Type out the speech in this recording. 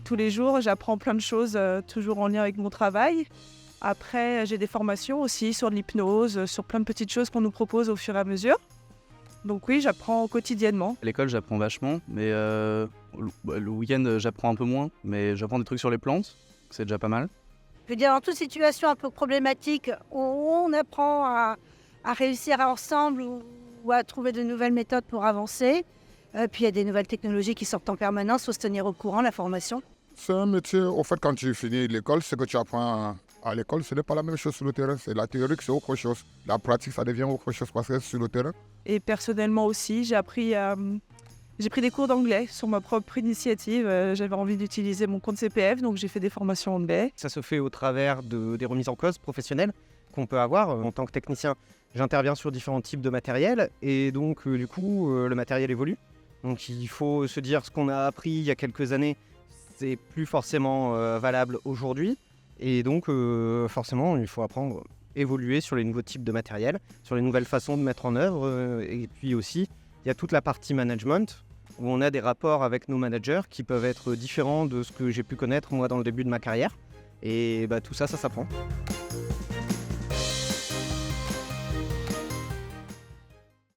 tous les jours, j'apprends plein de choses, toujours en lien avec mon travail. Après, j'ai des formations aussi sur l'hypnose, sur plein de petites choses qu'on nous propose au fur et à mesure. Donc oui, j'apprends quotidiennement. À l'école, j'apprends vachement, mais le week-end, j'apprends un peu moins. Mais j'apprends des trucs sur les plantes, c'est déjà pas mal. Je veux dire, dans toute situation un peu problématique, on apprend à réussir ensemble ou à trouver de nouvelles méthodes pour avancer. Puis il y a des nouvelles technologies qui sortent en permanence, il faut se tenir au courant, la formation. C'est un métier, au fait, quand tu finis l'école, ce que tu apprends à l'école, ce n'est pas la même chose sur le terrain. C'est la théorie, c'est autre chose. La pratique, ça devient autre chose parce que c'est sur le terrain. Et personnellement aussi, j'ai pris des cours d'anglais sur ma propre initiative. J'avais envie d'utiliser mon compte CPF, donc j'ai fait des formations en anglais. Ça se fait au travers des remises en cause professionnelles qu'on peut avoir en tant que technicien. J'interviens sur différents types de matériel et donc du coup le matériel évolue. Donc il faut se dire ce qu'on a appris il y a quelques années, c'est plus forcément valable aujourd'hui. Et donc forcément il faut apprendre, évoluer sur les nouveaux types de matériel, sur les nouvelles façons de mettre en œuvre. Et puis aussi il y a toute la partie management où on a des rapports avec nos managers qui peuvent être différents de ce que j'ai pu connaître moi dans le début de ma carrière. Et tout ça, ça s'apprend.